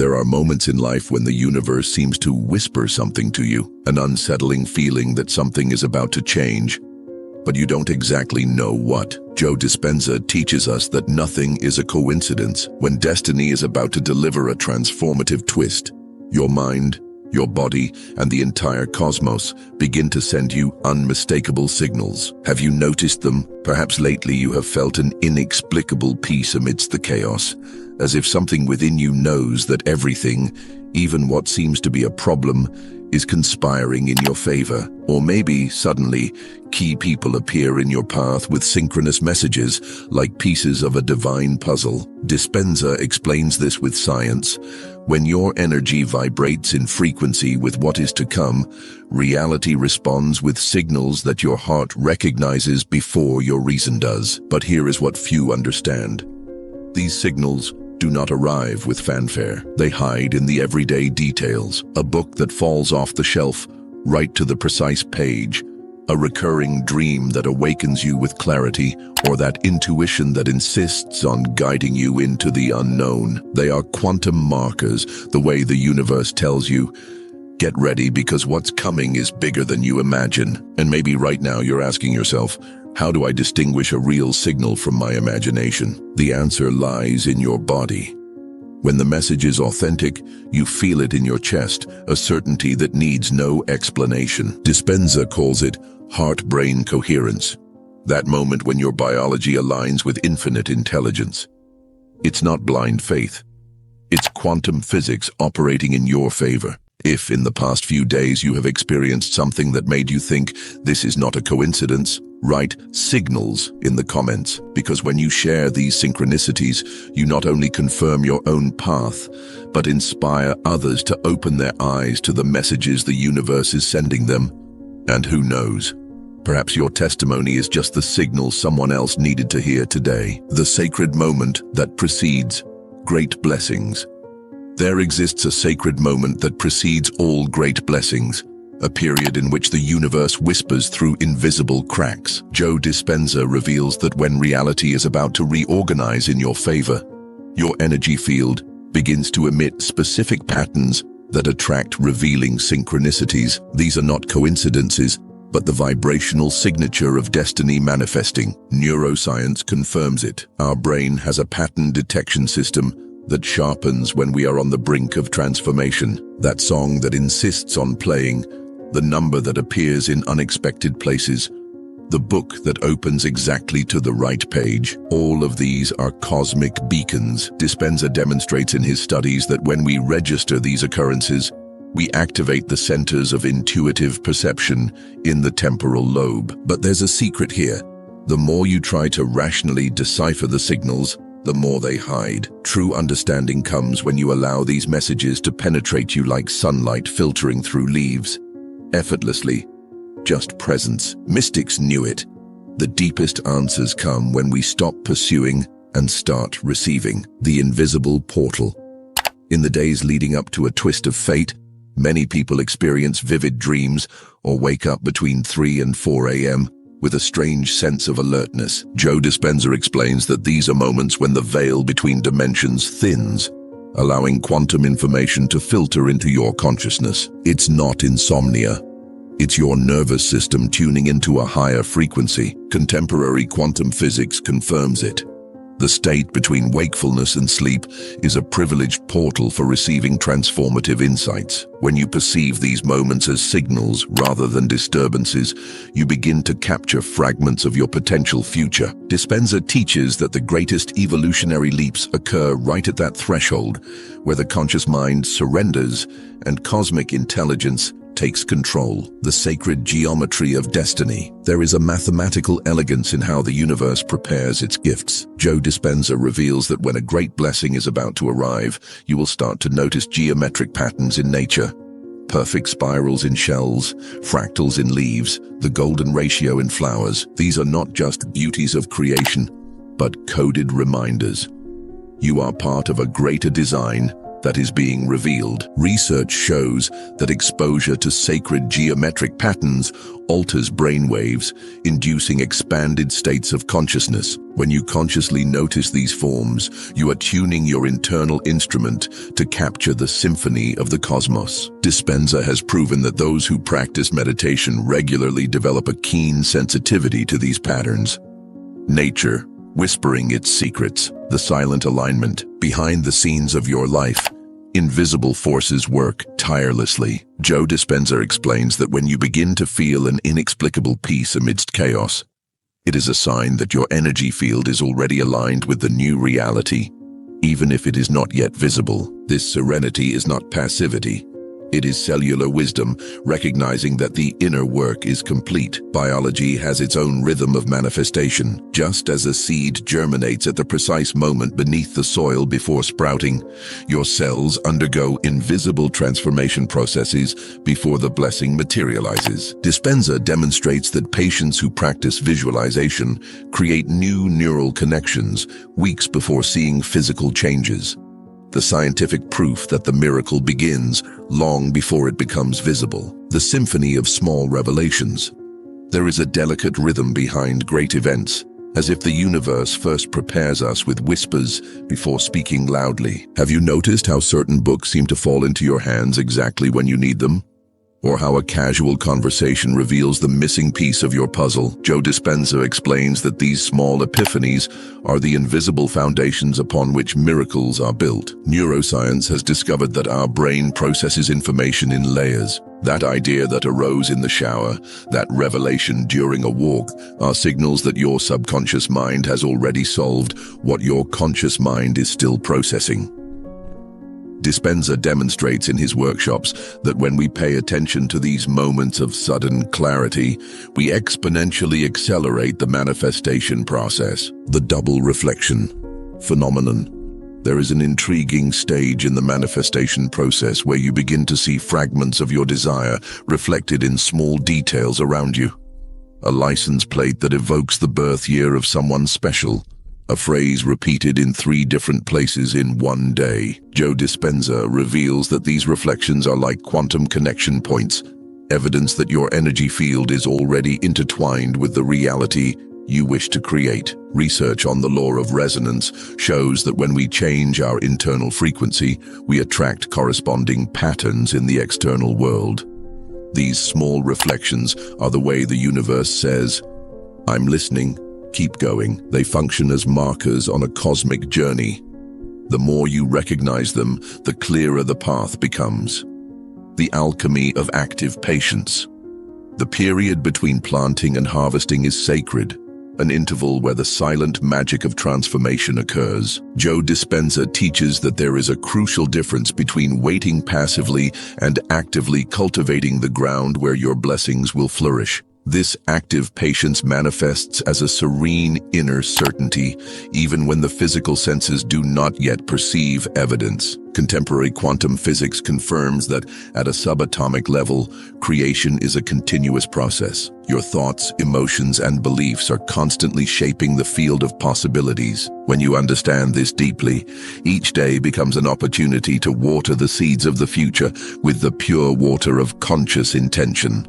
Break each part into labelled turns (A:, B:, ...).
A: There are moments in life when the universe seems to whisper something to you, an unsettling feeling that something is about to change, but you don't exactly know what. Joe Dispenza teaches us that nothing is a coincidence. When destiny is about to deliver a transformative twist, your mind, your body, and the entire cosmos begin to send you unmistakable signals. Have you noticed them? Perhaps lately you have felt an inexplicable peace amidst the chaos, as if something within you knows that everything, even what seems to be a problem, is conspiring in your favor. Or maybe, suddenly, key people appear in your path with synchronous messages, like pieces of a divine puzzle. Dispenza explains this with science. When your energy vibrates in frequency with what is to come, reality responds with signals that your heart recognizes before your reason does. But here is what few understand. These signals do not arrive with fanfare. They hide in the everyday details. A book that falls off the shelf right to the precise page, a recurring dream that awakens you with clarity, or that intuition that insists on guiding you into the unknown. They are quantum markers, the way the universe tells you, get ready because what's coming is bigger than you imagine. And maybe right now you're asking yourself, how do I distinguish a real signal from my imagination? The answer lies in your body. When the message is authentic, you feel it in your chest, a certainty that needs no explanation. Dispenza calls it heart-brain coherence, that moment when your biology aligns with infinite intelligence. It's not blind faith. It's quantum physics operating in your favor. If in the past few days you have experienced something that made you think this is not a coincidence, write signals in the comments, because when you share these synchronicities, you not only confirm your own path, but inspire others to open their eyes to the messages the universe is sending them. And who knows, perhaps your testimony is just the signal someone else needed to hear today. The sacred moment that precedes great blessings. There exists a sacred moment that precedes all great blessings, a period in which the universe whispers through invisible cracks. Joe Dispenza reveals that when reality is about to reorganize in your favor, your energy field begins to emit specific patterns that attract revealing synchronicities. These are not coincidences, but the vibrational signature of destiny manifesting. Neuroscience confirms it. Our brain has a pattern detection system that sharpens when we are on the brink of transformation. That song that insists on playing, the number that appears in unexpected places, the book that opens exactly to the right page. All of these are cosmic beacons. Dispenza demonstrates in his studies that when we register these occurrences, we activate the centers of intuitive perception in the temporal lobe. But there's a secret here. The more you try to rationally decipher the signals, the more they hide. True understanding comes when you allow these messages to penetrate you like sunlight filtering through leaves. Effortlessly, just presence. Mystics knew it. The deepest answers come when we stop pursuing and start receiving. The invisible portal. In the days leading up to a twist of fate, many people experience vivid dreams or wake up between 3 and 4 a.m. with a strange sense of alertness. Joe Dispenza explains that these are moments when the veil between dimensions thins, allowing quantum information to filter into your consciousness. It's not insomnia. It's your nervous system tuning into a higher frequency. Contemporary quantum physics confirms it. The state between wakefulness and sleep is a privileged portal for receiving transformative insights. When you perceive these moments as signals rather than disturbances, you begin to capture fragments of your potential future. Dispenza teaches that the greatest evolutionary leaps occur right at that threshold, where the conscious mind surrenders and cosmic intelligence takes control. The sacred geometry of destiny. There is a mathematical elegance in how the universe prepares its gifts. Joe Dispenza reveals that when a great blessing is about to arrive, you will start to notice geometric patterns in nature. Perfect spirals in shells, fractals in leaves, the golden ratio in flowers. These are not just beauties of creation, but coded reminders. You are part of a greater design, that is being revealed. Research shows that exposure to sacred geometric patterns alters brainwaves, inducing expanded states of consciousness. When you consciously notice these forms, you are tuning your internal instrument to capture the symphony of the cosmos. Dispenza has proven that those who practice meditation regularly develop a keen sensitivity to these patterns. Nature, whispering its secrets, the silent alignment behind the scenes of your life. Invisible forces work tirelessly. Joe Dispenza explains that when you begin to feel an inexplicable peace amidst chaos, it is a sign that your energy field is already aligned with the new reality, even if it is not yet visible. This serenity is not passivity. It is cellular wisdom, recognizing that the inner work is complete. Biology has its own rhythm of manifestation. Just as a seed germinates at the precise moment beneath the soil before sprouting, your cells undergo invisible transformation processes before the blessing materializes. Dispenza demonstrates that patients who practice visualization create new neural connections weeks before seeing physical changes. The scientific proof that the miracle begins long before it becomes visible. The symphony of small revelations. There is a delicate rhythm behind great events, as if the universe first prepares us with whispers before speaking loudly. Have you noticed how certain books seem to fall into your hands exactly when you need them? Or how a casual conversation reveals the missing piece of your puzzle? Joe Dispenza explains that these small epiphanies are the invisible foundations upon which miracles are built. Neuroscience has discovered that our brain processes information in layers. That idea that arose in the shower, that revelation during a walk, are signals that your subconscious mind has already solved what your conscious mind is still processing. Dispenza demonstrates in his workshops that when we pay attention to these moments of sudden clarity, we exponentially accelerate the manifestation process. The double reflection phenomenon. There is an intriguing stage in the manifestation process where you begin to see fragments of your desire reflected in small details around you. A license plate that evokes the birth year of someone special. A phrase repeated in 3 different places in one day. Joe Dispenza reveals that these reflections are like quantum connection points, evidence that your energy field is already intertwined with the reality you wish to create. Research on the law of resonance shows that when we change our internal frequency, we attract corresponding patterns in the external world. These small reflections are the way the universe says, "I'm listening. Keep going." They function as markers on a cosmic journey. The more you recognize them, the clearer the path becomes. The alchemy of active patience. The period between planting and harvesting is sacred, an interval where the silent magic of transformation occurs. Joe Dispenza teaches that there is a crucial difference between waiting passively and actively cultivating the ground where your blessings will flourish. This active patience manifests as a serene inner certainty, even when the physical senses do not yet perceive evidence. Contemporary quantum physics confirms that at a subatomic level, creation is a continuous process. Your thoughts, emotions, and beliefs are constantly shaping the field of possibilities. When you understand this deeply, each day becomes an opportunity to water the seeds of the future with the pure water of conscious intention.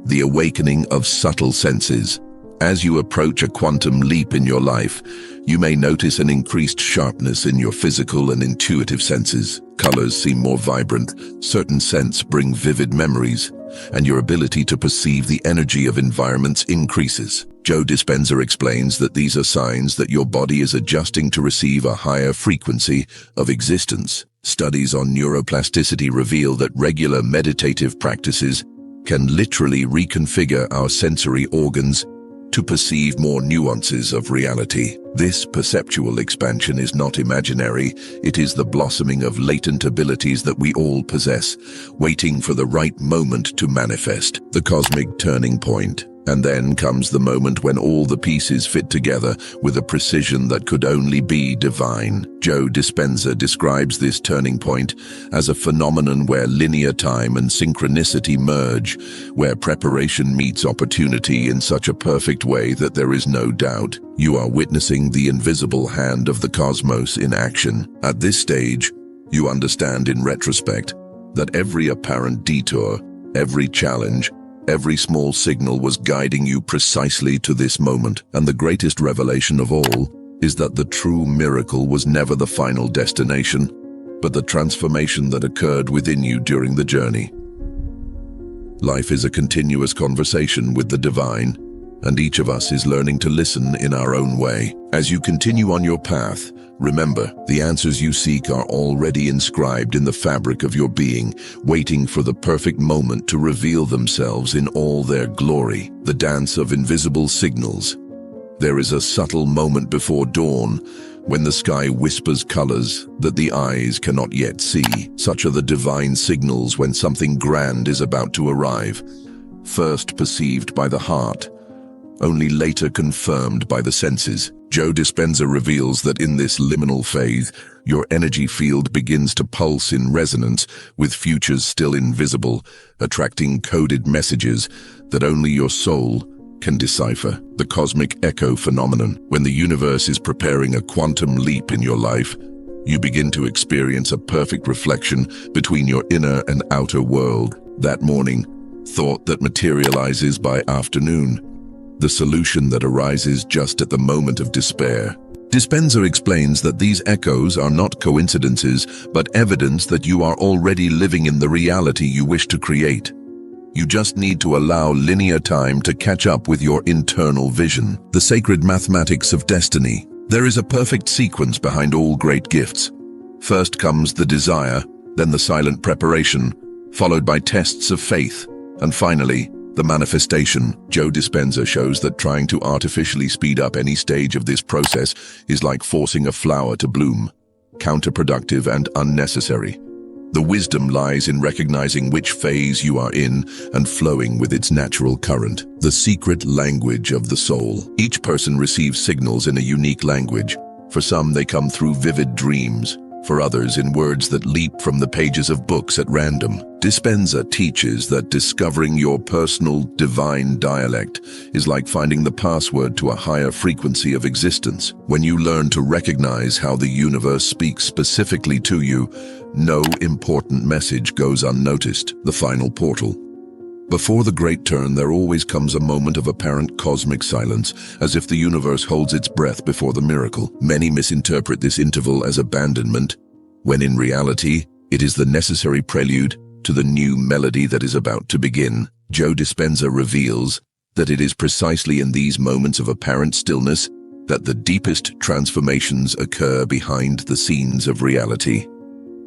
A: The awakening of subtle senses. As you approach a quantum leap in your life, you may notice an increased sharpness in your physical and intuitive senses. Colors seem more vibrant, certain scents bring vivid memories, and your ability to perceive the energy of environments increases. Joe Dispenza explains that these are signs that your body is adjusting to receive a higher frequency of existence. Studies on neuroplasticity reveal that regular meditative practices can literally reconfigure our sensory organs to perceive more nuances of reality. This perceptual expansion is not imaginary, it is the blossoming of latent abilities that we all possess, waiting for the right moment to manifest. The cosmic turning point. And then comes the moment when all the pieces fit together with a precision that could only be divine. Joe Dispenza describes this turning point as a phenomenon where linear time and synchronicity merge, where preparation meets opportunity in such a perfect way that there is no doubt. You are witnessing the invisible hand of the cosmos in action. At this stage, You understand in retrospect that every apparent detour, every challenge, every small signal was guiding you precisely to this moment. And the greatest revelation of all is that the true miracle was never the final destination, but the transformation that occurred within you during the journey. Life is a continuous conversation with the divine, and each of us is learning to listen in our own way. As you continue on your path, remember, the answers you seek are already inscribed in the fabric of your being, waiting for the perfect moment to reveal themselves in all their glory. The dance of invisible signals. There is a subtle moment before dawn, when the sky whispers colors that the eyes cannot yet see. Such are the divine signals when something grand is about to arrive, first perceived by the heart, only later confirmed by the senses. Joe Dispenza reveals that in this liminal phase, your energy field begins to pulse in resonance with futures still invisible, attracting coded messages that only your soul can decipher. The cosmic echo phenomenon. When the universe is preparing a quantum leap in your life, you begin to experience a perfect reflection between your inner and outer world. That morning, thought that materializes by afternoon. The solution that arises just at the moment of despair. Dispenza explains that these echoes are not coincidences, but evidence that you are already living in the reality you wish to create. You just need to allow linear time to catch up with your internal vision. The sacred mathematics of destiny. There is a perfect sequence behind all great gifts. First comes the desire, then the silent preparation, followed by tests of faith, and finally, the manifestation. Joe Dispenza shows that trying to artificially speed up any stage of this process is like forcing a flower to bloom, counterproductive and unnecessary. The wisdom lies in recognizing which phase you are in and flowing with its natural current. The secret language of the soul. Each person receives signals in a unique language. For some, they come through vivid dreams. For others, in words that leap from the pages of books at random. Dispenza teaches that discovering your personal divine dialect is like finding the password to a higher frequency of existence. When you learn to recognize how the universe speaks specifically to you, no important message goes unnoticed. The final portal. Before the great turn, there always comes a moment of apparent cosmic silence, as if the universe holds its breath before the miracle. Many misinterpret this interval as abandonment, when in reality, it is the necessary prelude to the new melody that is about to begin. Joe Dispenza reveals that it is precisely in these moments of apparent stillness that the deepest transformations occur behind the scenes of reality.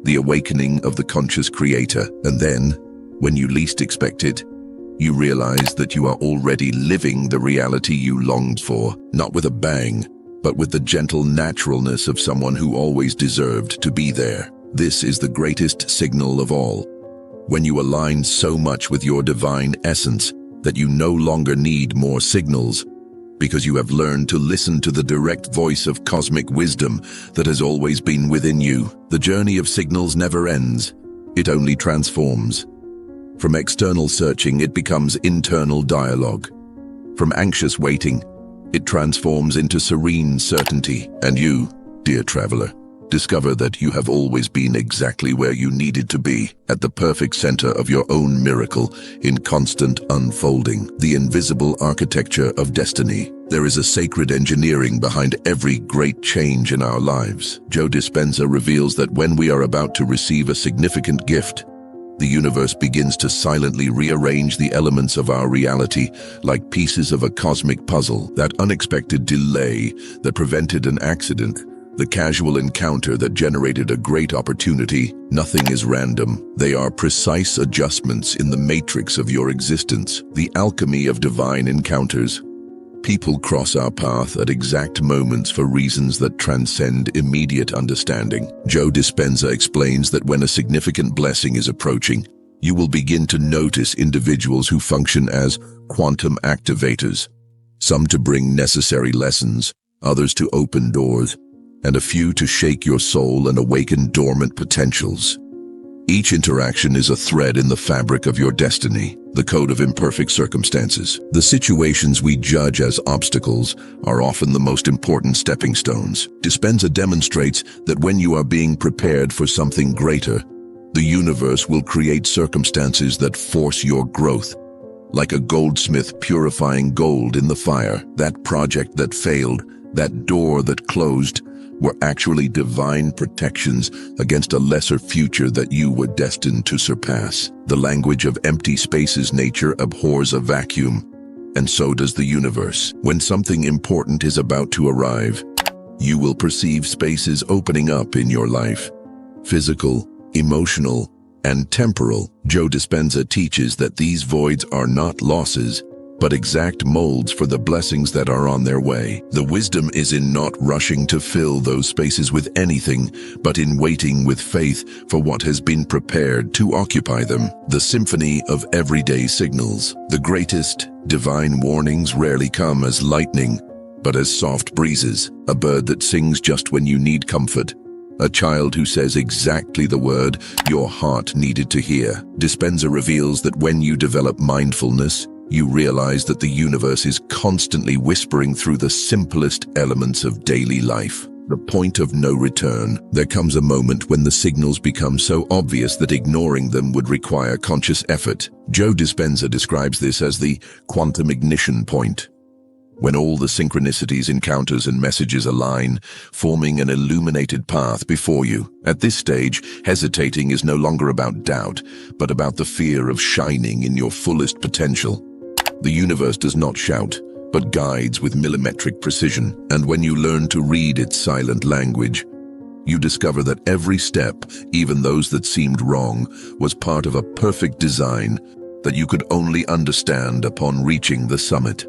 A: The awakening of the conscious creator, and then, when you least expect it, you realize that you are already living the reality you longed for, not with a bang, but with the gentle naturalness of someone who always deserved to be there. This is the greatest signal of all. When you align so much with your divine essence that you no longer need more signals, because you have learned to listen to the direct voice of cosmic wisdom that has always been within you. The journey of signals never ends. It only transforms. From external searching, it becomes internal dialogue. From anxious waiting, it transforms into serene certainty. And you, dear traveler, discover that you have always been exactly where you needed to be, at the perfect center of your own miracle, in constant unfolding. The invisible architecture of destiny. There is a sacred engineering behind every great change in our lives. Joe Dispenza reveals that when we are about to receive a significant gift, the universe begins to silently rearrange the elements of our reality like pieces of a cosmic puzzle. That unexpected delay that prevented an accident, the casual encounter that generated a great opportunity, nothing is random. They are precise adjustments in the matrix of your existence. The alchemy of divine encounters. People cross our path at exact moments for reasons that transcend immediate understanding. Joe Dispenza explains that when a significant blessing is approaching, you will begin to notice individuals who function as quantum activators, some to bring necessary lessons, others to open doors, and a few to shake your soul and awaken dormant potentials. Each interaction is a thread in the fabric of your destiny, the code of imperfect circumstances. The situations we judge as obstacles are often the most important stepping stones. Dispenza demonstrates that when you are being prepared for something greater, the universe will create circumstances that force your growth. Like a goldsmith purifying gold in the fire, that project that failed, that door that closed, were actually divine protections against a lesser future that you were destined to surpass. The language of empty spaces. Nature abhors a vacuum, and so does the universe. When something important is about to arrive, you will perceive spaces opening up in your life. Physical, emotional, and temporal. Joe Dispenza teaches that these voids are not losses, but exact molds for the blessings that are on their way. The wisdom is in not rushing to fill those spaces with anything, but in waiting with faith for what has been prepared to occupy them. The symphony of everyday signals. The greatest divine warnings rarely come as lightning, but as soft breezes. A bird that sings just when you need comfort. A child who says exactly the word your heart needed to hear. Dispenza reveals that when you develop mindfulness, you realize that the universe is constantly whispering through the simplest elements of daily life. The point of no return. There comes a moment when the signals become so obvious that ignoring them would require conscious effort. Joe Dispenza describes this as the quantum ignition point, when all the synchronicities, encounters, and messages align, forming an illuminated path before you. At this stage, hesitating is no longer about doubt, but about the fear of shining in your fullest potential. The universe does not shout, but guides with millimetric precision. And when you learn to read its silent language, you discover that every step, even those that seemed wrong, was part of a perfect design that you could only understand upon reaching the summit.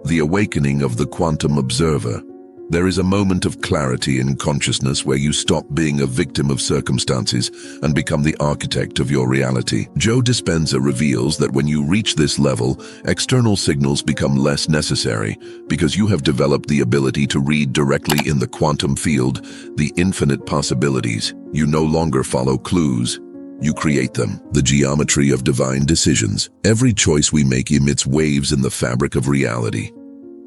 A: The awakening of the quantum observer. There is a moment of clarity in consciousness where you stop being a victim of circumstances and become the architect of your reality. Joe Dispenza reveals that when you reach this level, external signals become less necessary because you have developed the ability to read directly in the quantum field the infinite possibilities. You no longer follow clues. You create them. The geometry of divine decisions. Every choice we make emits waves in the fabric of reality.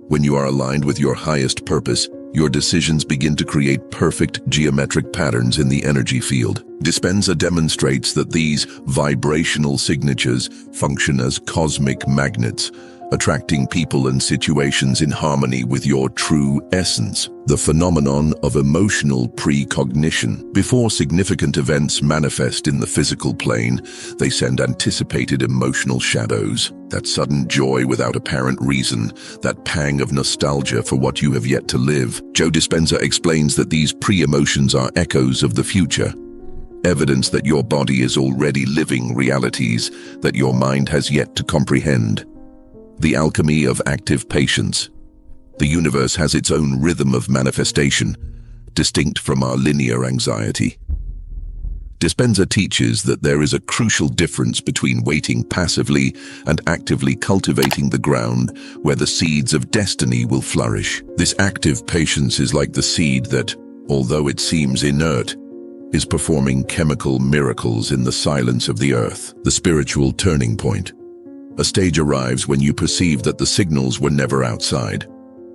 A: When you are aligned with your highest purpose, your decisions begin to create perfect geometric patterns in the energy field. Dispenza demonstrates that these vibrational signatures function as cosmic magnets, attracting people and situations in harmony with your true essence. The phenomenon of emotional precognition. Before significant events manifest in the physical plane, they send anticipated emotional shadows. That sudden joy without apparent reason, that pang of nostalgia for what you have yet to live. Joe Dispenza explains that these pre-emotions are echoes of the future. Evidence that your body is already living realities that your mind has yet to comprehend. The alchemy of active patience. The universe has its own rhythm of manifestation, distinct from our linear anxiety. Dispenza teaches that there is a crucial difference between waiting passively and actively cultivating the ground where the seeds of destiny will flourish. This active patience is like the seed that, although it seems inert, is performing chemical miracles in the silence of the earth. The spiritual turning point. A stage arrives when you perceive that the signals were never outside.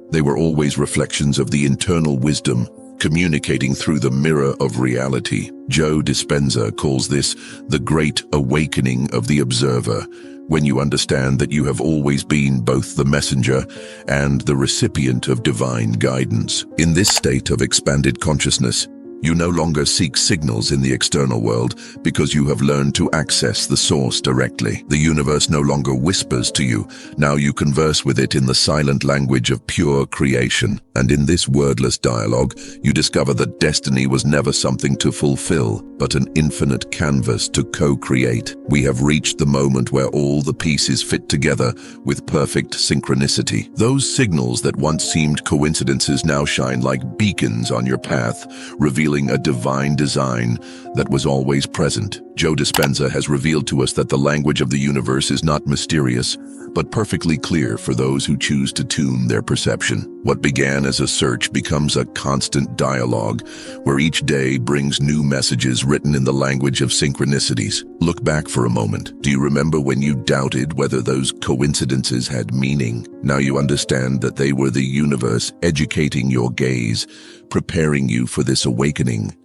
A: They were always reflections of the internal wisdom, communicating through the mirror of reality. Joe Dispenza calls this the great awakening of the observer, when you understand that you have always been both the messenger and the recipient of divine guidance. In this state of expanded consciousness, you no longer seek signals in the external world because you have learned to access the source directly. The universe no longer whispers to you. Now you converse with it in the silent language of pure creation. And in this wordless dialogue, you discover that destiny was never something to fulfill, but an infinite canvas to co-create. We have reached the moment where all the pieces fit together with perfect synchronicity. Those signals that once seemed coincidences now shine like beacons on your path, revealing a divine design that was always present. Joe Dispenza has revealed to us that the language of the universe is not mysterious, but perfectly clear for those who choose to tune their perception. What began as a search becomes a constant dialogue, where each day brings new messages written in the language of synchronicities. Look back for a moment. Do you remember when you doubted whether those coincidences had meaning? Now you understand that they were the universe educating your gaze, preparing you for this awakening.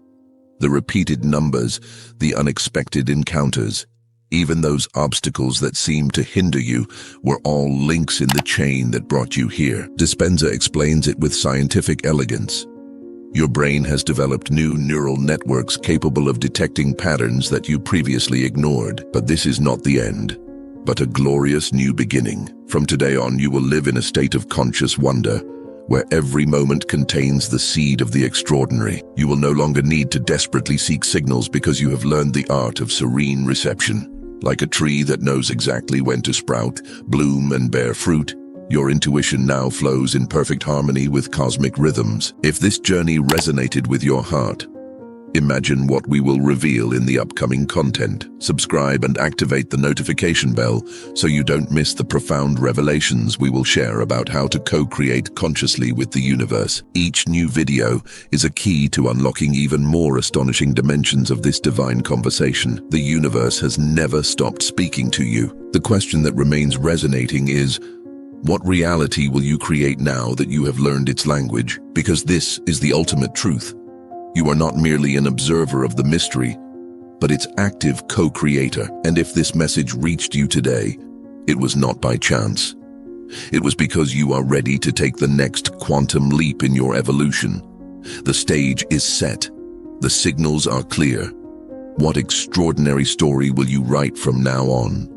A: The repeated numbers, the unexpected encounters, even those obstacles that seemed to hinder you, were all links in the chain that brought you here. Dispenza explains it with scientific elegance. Your brain has developed new neural networks capable of detecting patterns that you previously ignored. But this is not the end, but a glorious new beginning. From today on, you will live in a state of conscious wonder, where every moment contains the seed of the extraordinary. You will no longer need to desperately seek signals because you have learned the art of serene reception. Like a tree that knows exactly when to sprout, bloom, and bear fruit, your intuition now flows in perfect harmony with cosmic rhythms. If this journey resonated with your heart, imagine what we will reveal in the upcoming content. Subscribe and activate the notification bell so you don't miss the profound revelations we will share about how to co-create consciously with the universe. Each new video is a key to unlocking even more astonishing dimensions of this divine conversation. The universe has never stopped speaking to you. The question that remains resonating is, what reality will you create now that you have learned its language? Because this is the ultimate truth. You are not merely an observer of the mystery, but its active co-creator. And if this message reached you today, it was not by chance. It was because you are ready to take the next quantum leap in your evolution. The stage is set. The signals are clear. What extraordinary story will you write from now on?